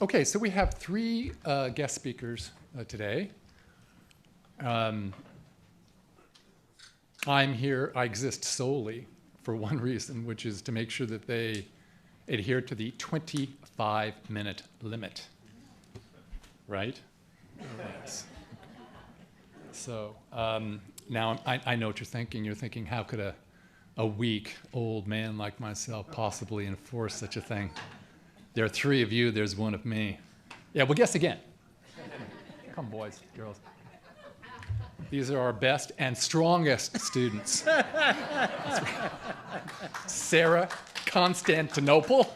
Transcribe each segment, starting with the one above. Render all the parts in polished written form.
Okay, so we have three guest speakers today. I'm here, I exist solely for one reason, which is to make sure that they adhere to the 25-minute limit, right? Yes. So now I know what you're thinking. You're thinking, how could a weak old man like myself possibly enforce such a thing? There are three of you, there's one of me. Yeah, well, guess again. Come, boys, girls. These are our best and strongest students. Sarah Constantinople.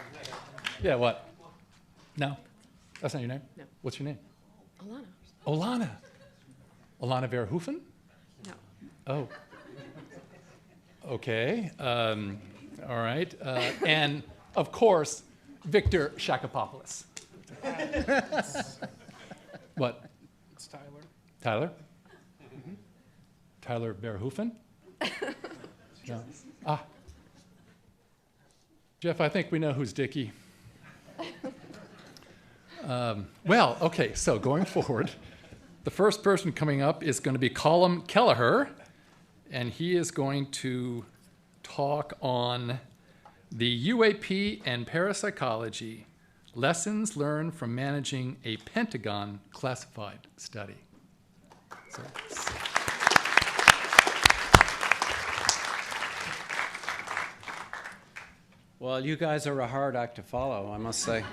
Yeah, what? No? That's not your name? No. What's your name? Alana. Olana. Olana Verhoeven? No. Oh. Okay. All right. And, of course, Victor Shakopoulos. What? It's Tyler. Tyler? Tyler Verhoeven? No. Ah. Jeff, I think we know who's Dickie. Well, okay, so going forward, the first person coming up is going to be Colm Kelleher, and he is going to talk on the UAP and parapsychology, lessons learned from managing a Pentagon classified study. So, well, you guys are a hard act to follow, I must say.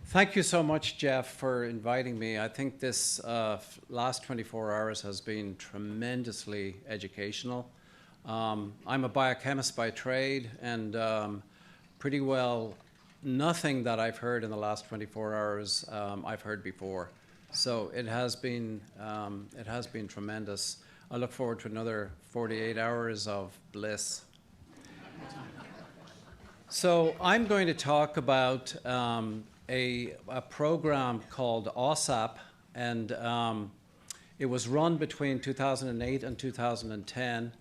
Thank you so much, Jeff, for inviting me. I think this last 24 hours has been tremendously educational. I'm a biochemist by trade, and pretty well nothing that I've heard in the last 24 hours I've heard before. So it has been tremendous. I look forward to another 48 hours of bliss. So I'm going to talk about a program called OSAP, and it was run between 2008 and 2010.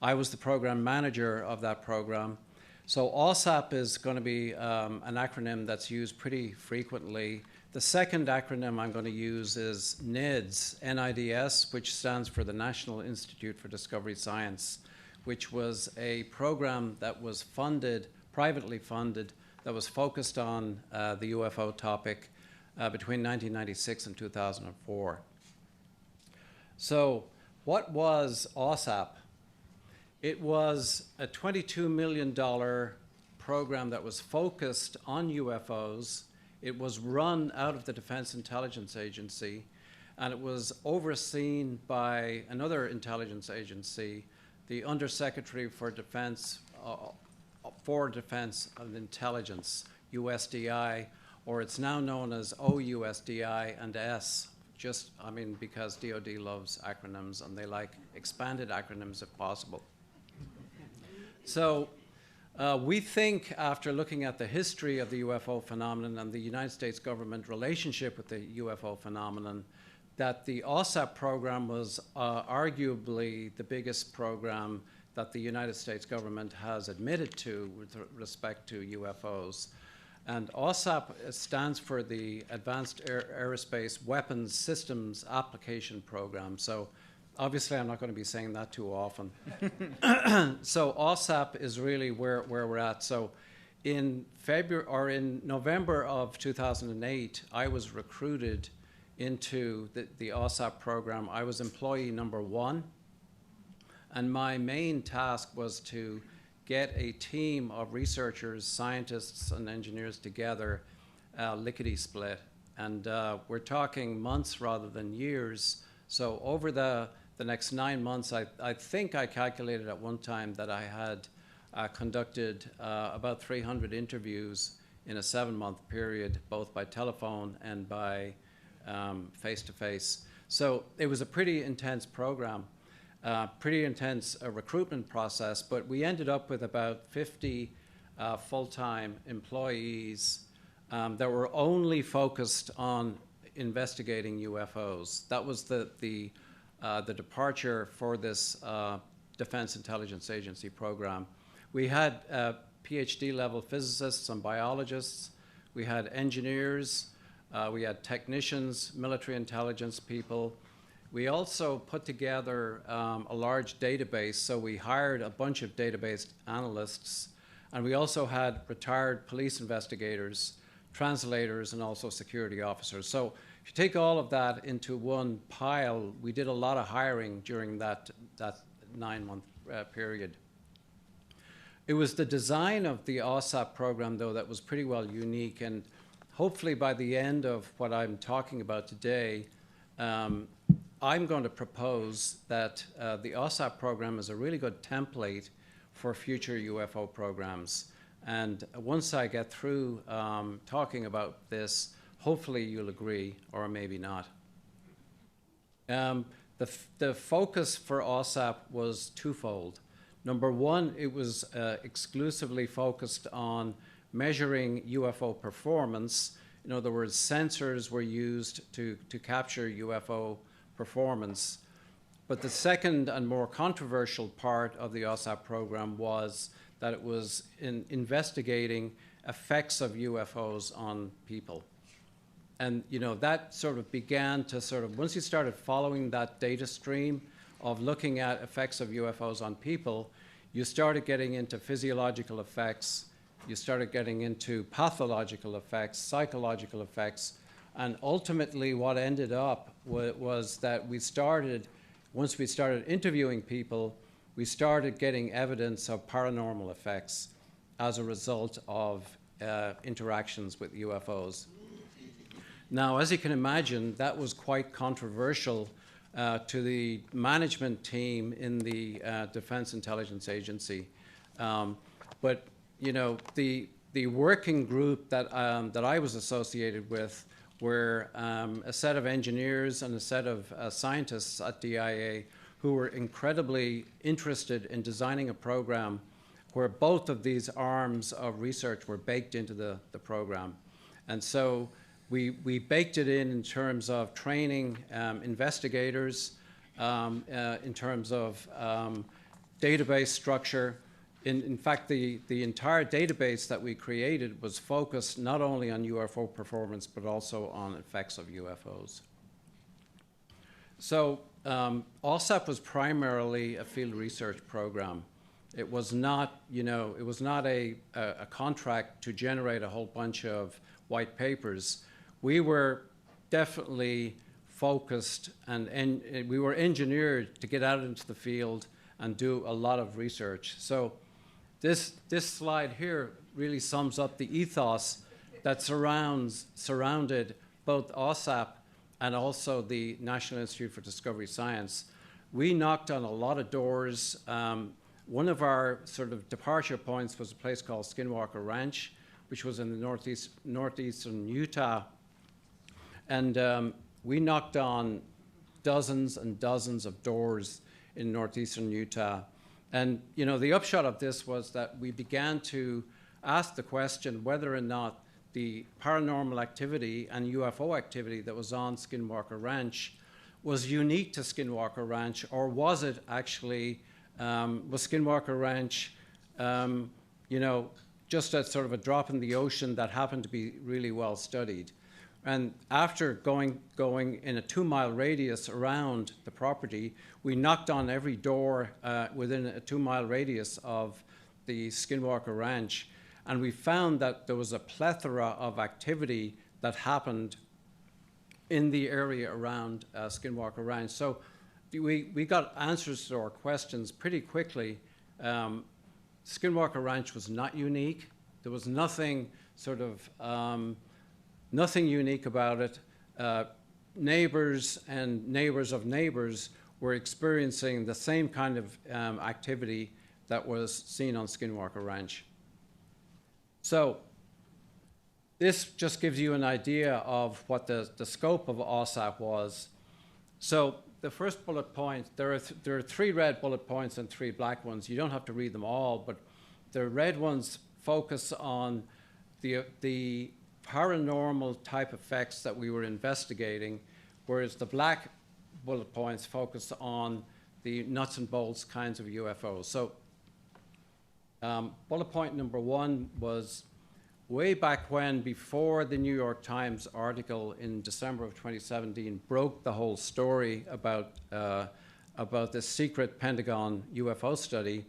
I was the program manager of that program. So OSAP is going to be an acronym that's used pretty frequently. The second acronym I'm going to use is NIDS, N-I-D-S, which stands for the National Institute for Discovery Science, which was a program that was funded, privately funded, that was focused on the UFO topic between 1996 and 2004. So what was OSAP? It was a $22 million program that was focused on UFOs. It was run out of the Defense Intelligence Agency, and it was overseen by another intelligence agency, the Undersecretary for Defense and Intelligence, USDI, or it's now known as OUSDI and S, because DoD loves acronyms and they like expanded acronyms if possible. So we think, after looking at the history of the UFO phenomenon and the United States government relationship with the UFO phenomenon, that the OSAP program was arguably the biggest program that the United States government has admitted to with respect to UFOs. And OSAP stands for the Advanced Aerospace Weapons Systems Application Program. So obviously I'm not going to be saying that too often. So OSAP is really where we're at. So in November of 2008, I was recruited into the OSAP program. I was employee number 1. And my main task was to get a team of researchers, scientists, and engineers together, lickety-split. And we're talking months rather than years. So over the next 9 months, I think I calculated at one time that I had conducted about 300 interviews in a 7-month period, both by telephone and by face-to-face. So it was a pretty intense program. Pretty intense recruitment process, but we ended up with about 50 full-time employees that were only focused on investigating UFOs. That was the departure for this Defense Intelligence Agency program. We had PhD level physicists and biologists. we had engineers, we had technicians, military intelligence people. We also put together a large database, so we hired a bunch of database analysts, and we also had retired police investigators, translators, and also security officers. So if you take all of that into one pile, we did a lot of hiring during that 9-month period. It was the design of the OSAP program, though, that was pretty well unique, and hopefully by the end of what I'm talking about today, I'm going to propose that the OSAP program is a really good template for future UFO programs. And once I get through talking about this, hopefully you'll agree, or maybe not. The focus for OSAP was twofold. Number one, it was exclusively focused on measuring UFO performance. In other words, sensors were used to capture UFO performance. But the second and more controversial part of the OSAP program was that it was investigating effects of UFOs on people. And that sort of began to once you started following that data stream of looking at effects of UFOs on people, you started getting into physiological effects, you started getting into pathological effects, psychological effects, and ultimately what ended up was that once we started interviewing people, we started getting evidence of paranormal effects as a result of interactions with UFOs. Now, as you can imagine, that was quite controversial to the management team in the Defense Intelligence Agency. But the working group that I was associated with were a set of engineers and a set of scientists at DIA who were incredibly interested in designing a program where both of these arms of research were baked into the program. And so we baked it in terms of training investigators, in terms of database structure. In fact, the entire database that we created was focused not only on UFO performance, but also on effects of UFOs. So OSAP was primarily a field research program. It was not, it was not a contract to generate a whole bunch of white papers. We were definitely focused and we were engineered to get out into the field and do a lot of research. So this slide here really sums up the ethos that surrounded both OSAP and also the National Institute for Discovery Science. We knocked on a lot of doors. One of our sort of departure points was a place called Skinwalker Ranch, which was in the northeastern Utah. And we knocked on dozens and dozens of doors in northeastern Utah. And the upshot of this was that we began to ask the question whether or not the paranormal activity and UFO activity that was on Skinwalker Ranch was unique to Skinwalker Ranch, or was it actually, was Skinwalker Ranch, just a sort of a drop in the ocean that happened to be really well studied. And after going in a 2-mile radius around the property, we knocked on every door within a 2-mile radius of the Skinwalker Ranch, and we found that there was a plethora of activity that happened in the area around Skinwalker Ranch. So we got answers to our questions pretty quickly. Skinwalker Ranch was not unique. There was nothing nothing unique about it. Neighbors and neighbors of neighbors were experiencing the same kind of activity that was seen on Skinwalker Ranch. So this just gives you an idea of what the scope of OSAP was. So the first bullet point, there are 3 red bullet points and 3 black ones. You don't have to read them all, but the red ones focus on the paranormal type effects that we were investigating, whereas the black bullet points focus on the nuts and bolts kinds of UFOs. So bullet point number 1 was, way back when, before the New York Times article in December of 2017 broke the whole story about this secret Pentagon UFO study,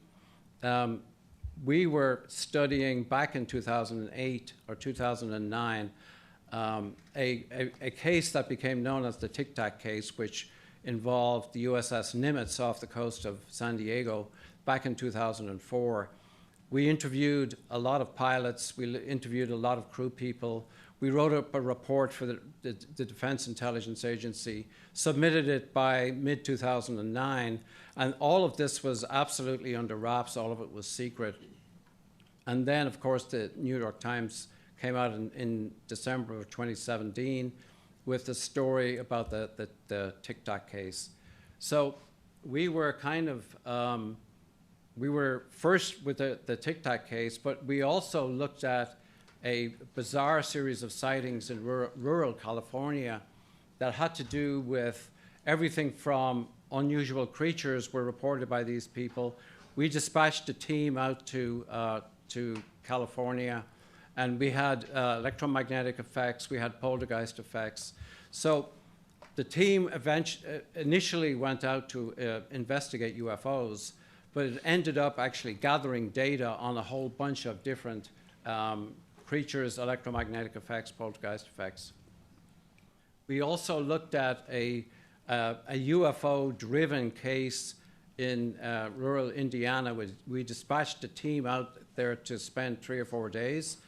we were studying back in 2008 or 2009 a case that became known as the Tic Tac case, which involved the USS Nimitz off the coast of San Diego back in 2004. We interviewed a lot of pilots. We interviewed a lot of crew people. We wrote up a report for the Defense Intelligence Agency, submitted it by mid-2009, and all of this was absolutely under wraps. All of it was secret. And then, of course, the New York Times came out in December of 2017 with the story about the Tic Tac case. So we were kind of, we were first with the Tic Tac case, but we also looked at a bizarre series of sightings in rural California that had to do with everything from unusual creatures were reported by these people. We dispatched a team out to California, and we had electromagnetic effects, we had poltergeist effects. So the team initially went out to investigate UFOs, but it ended up actually gathering data on a whole bunch of different creatures, electromagnetic effects, poltergeist effects. We also looked at a UFO-driven case in rural Indiana. We dispatched a team out there to spend 3 or 4 days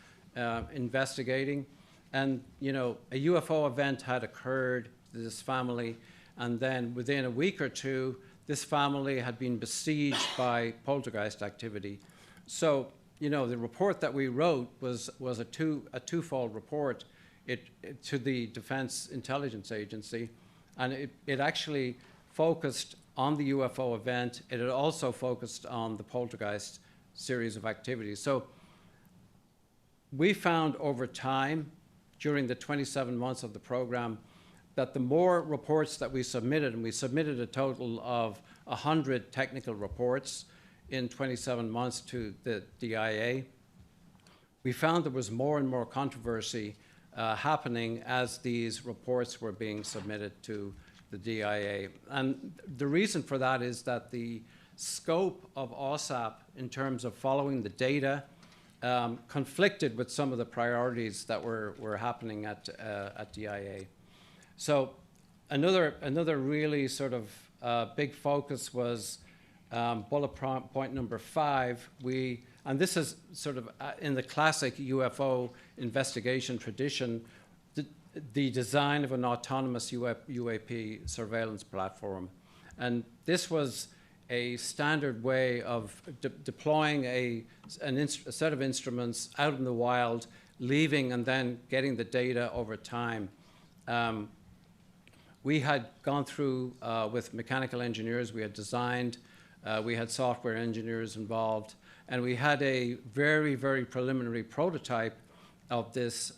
investigating. And, you know, a UFO event had occurred to this family, and then within a week or two, this family had been besieged by poltergeist activity. So, you know, the report that we wrote was a twofold report to the Defense Intelligence Agency, and it actually focused on the UFO event. It had also focused on the poltergeist series of activities. So we found over time, during the 27 months of the program, that the more reports that we submitted, and we submitted a total of 100 technical reports in 27 months to the DIA, we found there was more and more controversy happening as these reports were being submitted to the DIA. And the reason for that is that the scope of OSAP in terms of following the data conflicted with some of the priorities that were happening at DIA. So another really sort of big focus was bullet point number 5. And this is sort of in the classic UFO investigation tradition, the design of an autonomous UAP surveillance platform. And this was a standard way of deploying a set of instruments out in the wild, leaving and then getting the data over time. We had gone through with mechanical engineers, we had designed, we had software engineers involved, and we had a very, very preliminary prototype of this,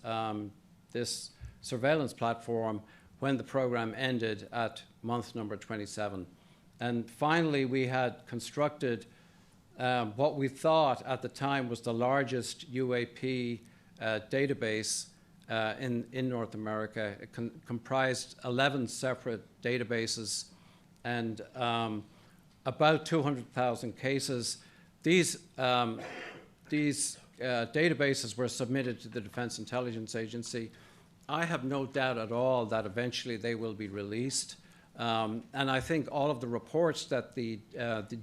this surveillance platform when the program ended at month number 27. And finally, we had constructed what we thought at the time was the largest UAP database in North America. It comprised 11 separate databases and about 200,000 cases. These databases were submitted to the Defense Intelligence Agency. I have no doubt at all that eventually they will be released. And I think all of the reports that the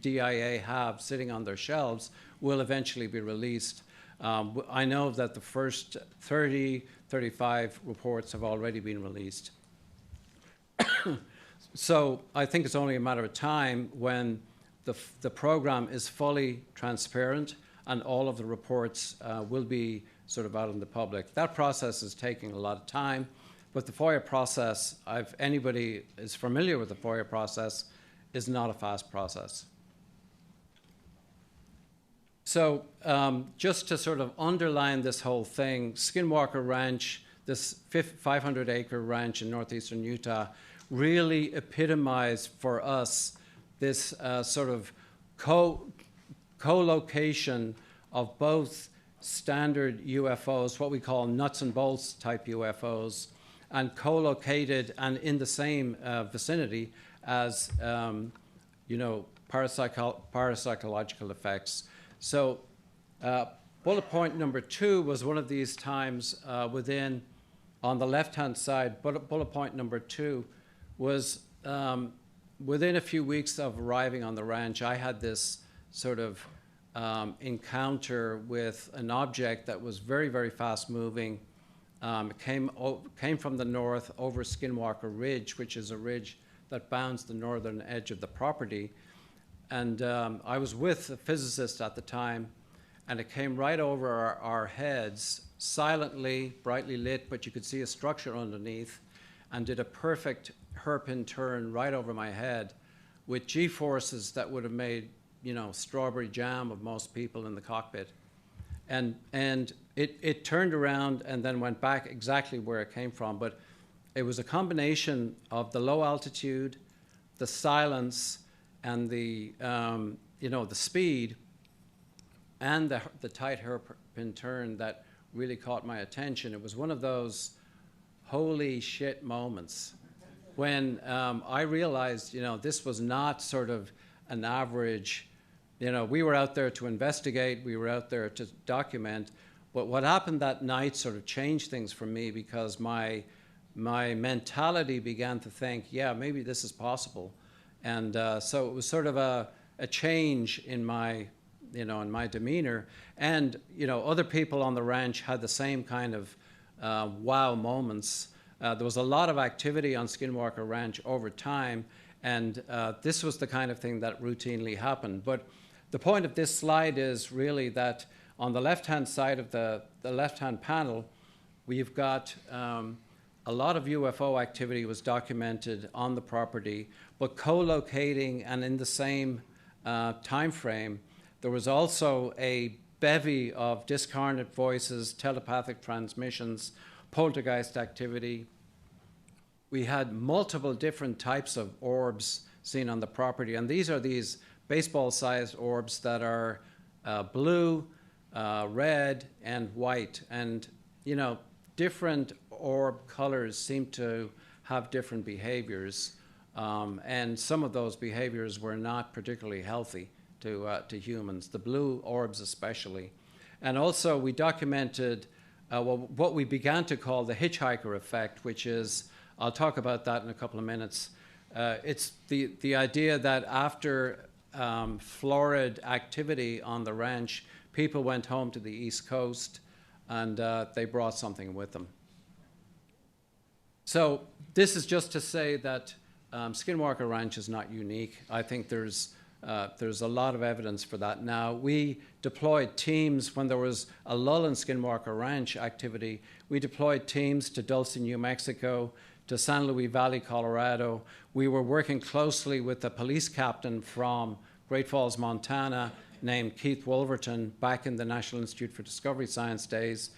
DIA have sitting on their shelves will eventually be released. I know that the first 30, 35 reports have already been released. So I think it's only a matter of time when the program is fully transparent and all of the reports will be sort of out in the public. That process is taking a lot of time, but the FOIA process, if anybody is familiar with the FOIA process, is not a fast process. So just to sort of underline this whole thing, Skinwalker Ranch, this 500-acre ranch in northeastern Utah, really epitomized for us this sort of co-location of both standard UFOs, what we call nuts and bolts type UFOs, and co-located and in the same vicinity as, parapsychological effects. So bullet point number 2 was one of these times on the left-hand side, bullet point number 2 was within a few weeks of arriving on the ranch, I had this sort of encounter with an object that was very, very fast moving. It came from the north over Skinwalker Ridge, which is a ridge that bounds the northern edge of the property. And I was with a physicist at the time, and it came right over our heads, silently, brightly lit, but you could see a structure underneath, and did a perfect hairpin turn right over my head with G-forces that would have made, strawberry jam of most people in the cockpit. And it turned around and then went back exactly where it came from. But it was a combination of the low altitude, the silence, and the speed, and the tight hairpin turn that really caught my attention. It was one of those holy shit moments when I realized, this was not sort of an average, we were out there to investigate, we were out there to document, but what happened that night sort of changed things for me, because my mentality began to think, yeah, maybe this is possible. And so it was sort of a change in my, in my demeanor. And, other people on the ranch had the same kind of wow moments. There was a lot of activity on Skinwalker Ranch over time, and this was the kind of thing that routinely happened. But the point of this slide is really that on the left-hand side of the left-hand panel, we've got a lot of UFO activity was documented on the property, but co-locating and in the same time frame, there was also a bevy of discarnate voices, telepathic transmissions, poltergeist activity. We had multiple different types of orbs seen on the property, and these are these baseball-sized orbs that are blue, red, and white. And, different orb colors seem to have different behaviors, and some of those behaviors were not particularly healthy to humans, the blue orbs especially. And also we documented what we began to call the hitchhiker effect, which is, I'll talk about that in a couple of minutes. It's the idea that after florid activity on the ranch, people went home to the East Coast and they brought something with them. So this is just to say that Skinwalker Ranch is not unique. I think there's a lot of evidence for that now. We deployed teams when there was a lull in Skinwalker Ranch activity. We deployed teams to Dulce, New Mexico, to San Luis Valley, Colorado. We were working closely with a police captain from Great Falls, Montana, named Keith Wolverton, back in the National Institute for Discovery Science days.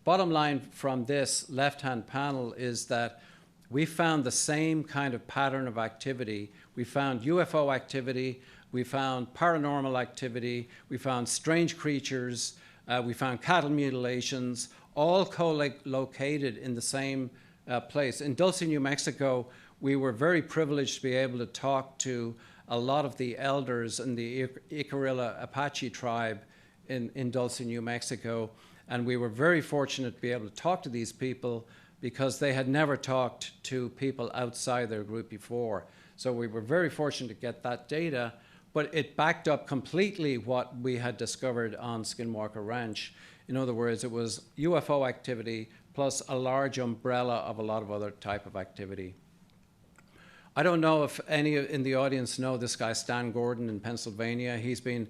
Bottom line from this left-hand panel is that we found the same kind of pattern of activity. We found UFO activity, we found paranormal activity, we found strange creatures, we found cattle mutilations, all co-located in the same place. In Dulce, New Mexico, we were very privileged to be able to talk to a lot of the elders in the Icarilla Apache tribe in Dulce, New Mexico, and we were very fortunate to be able to talk to these people because they had never talked to people outside their group before. So we were very fortunate to get that data, but it backed up completely what we had discovered on Skinwalker Ranch. In other words, it was UFO activity plus a large umbrella of a lot of other type of activity. I don't know if any in the audience know this guy, Stan Gordon, in Pennsylvania. He's been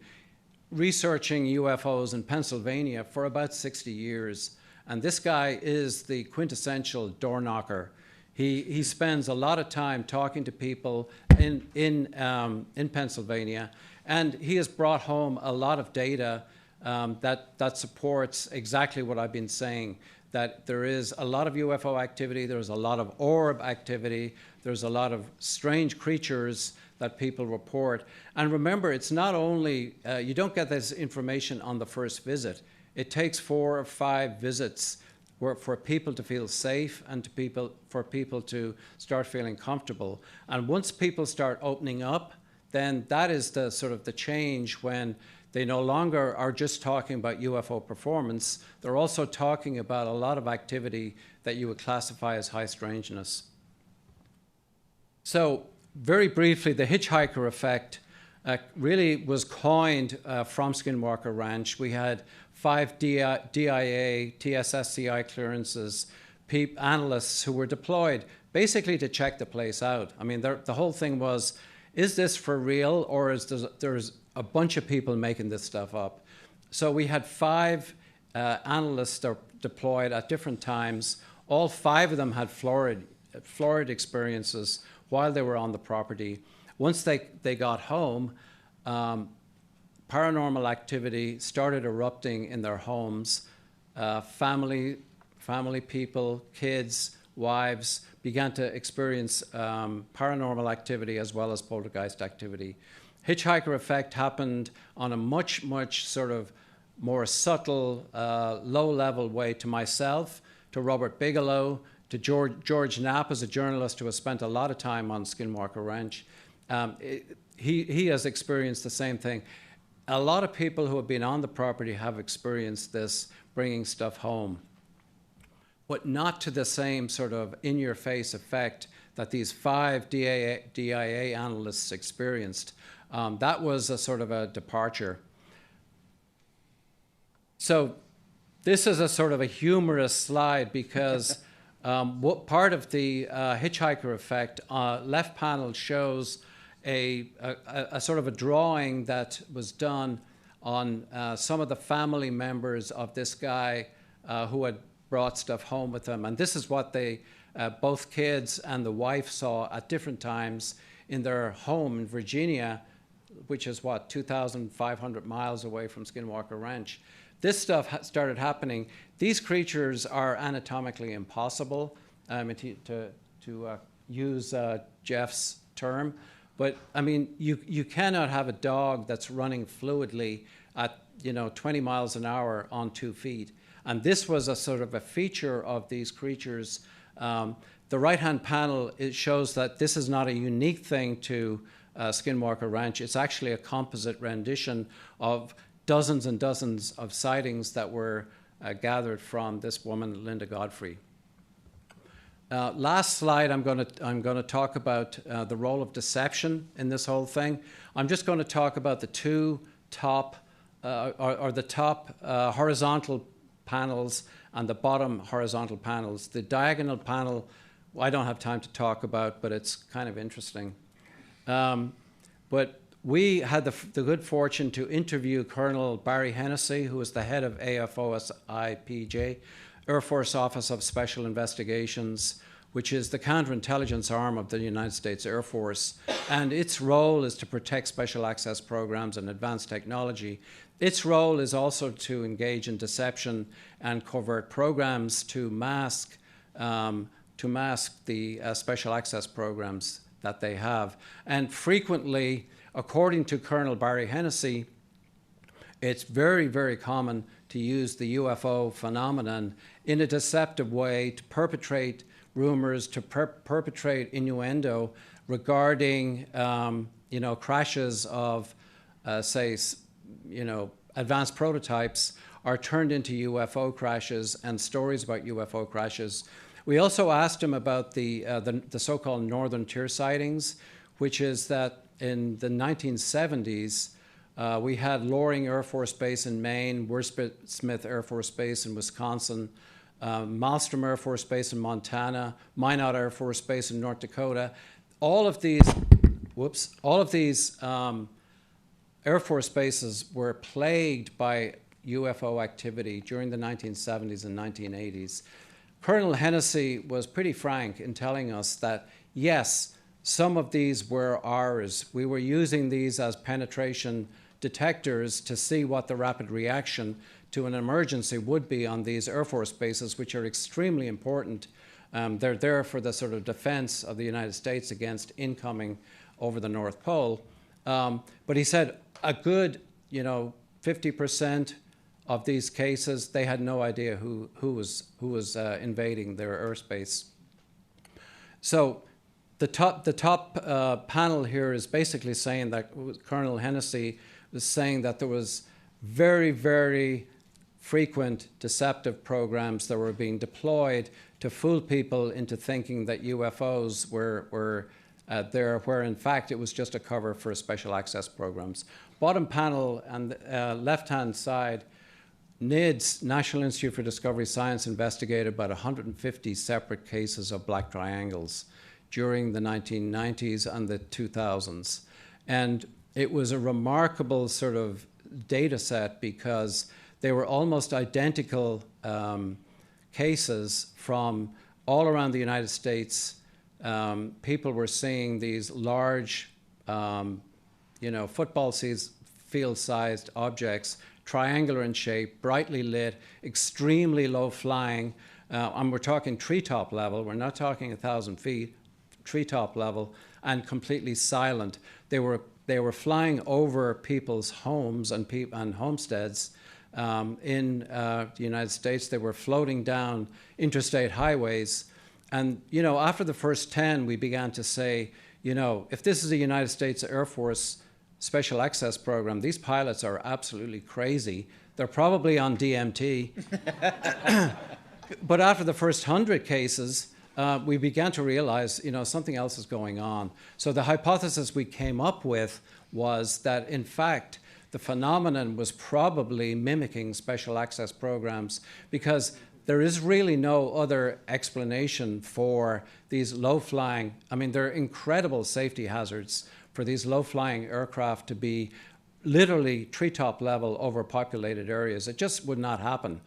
researching UFOs in Pennsylvania for about 60 years. And this guy is the quintessential door knocker. He spends a lot of time talking to people in Pennsylvania, and he has brought home a lot of data that supports exactly what I've been saying, that there is a lot of UFO activity, there's a lot of orb activity, there's a lot of strange creatures that people report. And remember, it's not only, you don't get this information on the first visit. It takes 4 or 5 visits for people to feel safe and for people to start feeling comfortable. And once people start opening up, then that is the sort of the change when they no longer are just talking about UFO performance. They're also talking about a lot of activity that you would classify as high strangeness. So very briefly, the hitchhiker effect really was coined from Skinwalker Ranch. We had 5 DIA, TSSCI clearances, analysts who were deployed basically to check the place out. I mean, the whole thing was, is this for real, or is there's a bunch of people making this stuff up? So we had 5 analysts deployed at different times. All 5 of them had florid experiences while they were on the property. Once they got home, paranormal activity started erupting in their homes. Family people, kids, wives began to experience paranormal activity as well as poltergeist activity. Hitchhiker effect happened on a much sort of more subtle, low-level way to myself, to Robert Bigelow, to George Knapp as a journalist who has spent a lot of time on Skinwalker Ranch. He has experienced the same thing. A lot of people who have been on the property have experienced this, bringing stuff home, but not to the same sort of in-your-face effect that these 5 DIA analysts experienced. That was a sort of a departure. So this is a sort of a humorous slide because what part of the hitchhiker effect, left panel shows a sort of a drawing that was done on some of the family members of this guy who had brought stuff home with them. And this is what they, both kids and the wife, saw at different times in their home in Virginia, which is what, 2,500 miles away from Skinwalker Ranch. This stuff started happening. These creatures are anatomically impossible, to use Jeff's term. But I mean, you cannot have a dog that's running fluidly at 20 miles an hour on 2 feet. And this was a sort of a feature of these creatures. The right-hand panel, it shows that this is not a unique thing to Skinwalker Ranch. It's actually a composite rendition of dozens and dozens of sightings that were gathered from this woman, Linda Godfrey. Last slide, I'm going to talk about the role of deception in this whole thing. I'm just going to talk about the 2 top, or the top horizontal panels and the bottom horizontal panels. The diagonal panel, I don't have time to talk about, but it's kind of interesting. But we had the good fortune to interview Colonel Barry Hennessy, who was the head of AFOSIPJ, Air Force Office of Special Investigations, which is the counterintelligence arm of the United States Air Force. And its role is to protect special access programs and advanced technology. Its role is also to engage in deception and covert programs to mask the special access programs that they have. And frequently, according to Colonel Barry Hennessy, it's very, very common to use the UFO phenomenon in a deceptive way to perpetrate rumors, to perpetrate innuendo regarding, crashes of, advanced prototypes are turned into UFO crashes and stories about UFO crashes. We also asked him about the so-called Northern Tier sightings, which is that in the 1970s, we had Loring Air Force Base in Maine, Wurtsmith Air Force Base in Wisconsin, Malmstrom Air Force Base in Montana, Minot Air Force Base in North Dakota. All of these Air Force bases were plagued by UFO activity during the 1970s and 1980s. Colonel Hennessy was pretty frank in telling us that, yes, some of these were ours. We were using these as penetration detectors to see what the rapid reaction to an emergency would be on these Air Force bases, which are extremely important. They're there for the sort of defense of the United States against incoming over the North Pole. But he said a good, 50% of these cases, they had no idea who was invading their airspace. So the top panel here is basically saying that Colonel Hennessy was saying that there was very, very frequent deceptive programs that were being deployed to fool people into thinking that UFOs were there, where in fact it was just a cover for special access programs. Bottom panel and left-hand side, NIDS, National Institute for Discovery Science, investigated about 150 separate cases of black triangles during the 1990s and the 2000s. And it was a remarkable sort of data set because they were almost identical cases from all around the United States. People were seeing these large, football field-sized objects, triangular in shape, brightly lit, extremely low flying, and we're talking treetop level. We're not talking 1,000 feet, treetop level, and completely silent. They were flying over people's homes and homesteads in the United States. They were floating down interstate highways. And, after the first 10, we began to say, if this is a United States Air Force Special Access Program, these pilots are absolutely crazy. They're probably on DMT. But after the first 100 cases, we began to realize, something else is going on. So the hypothesis we came up with was that, in fact, the phenomenon was probably mimicking special access programs, because there is really no other explanation for these low-flying, they're incredible safety hazards for these low-flying aircraft to be literally treetop level over populated areas. It just would not happen.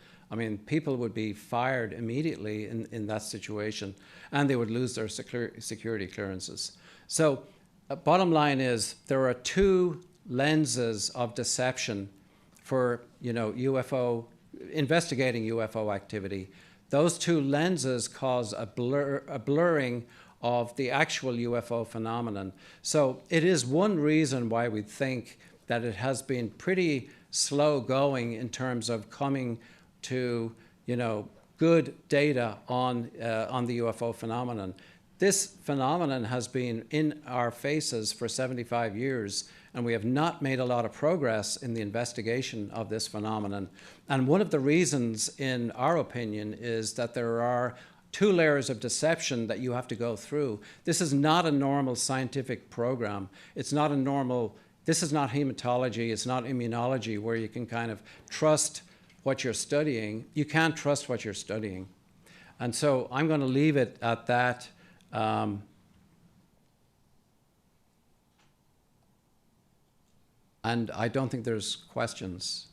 People would be fired immediately in that situation, and they would lose their security clearances. So bottom line is, there are two lenses of deception for investigating UFO activity. Those two lenses cause a blurring of the actual UFO phenomenon. So it is one reason why we think that it has been pretty slow going in terms of coming to good data on the UFO phenomenon. This phenomenon has been in our faces for 75 years, and we have not made a lot of progress in the investigation of this phenomenon. And one of the reasons, in our opinion, is that there are two layers of deception that you have to go through. This is not a normal scientific program. This is not hematology, it's not immunology, where you can kind of trust what you're studying. You can't trust what you're studying. And so I'm going to leave it at that. And I don't think there's questions.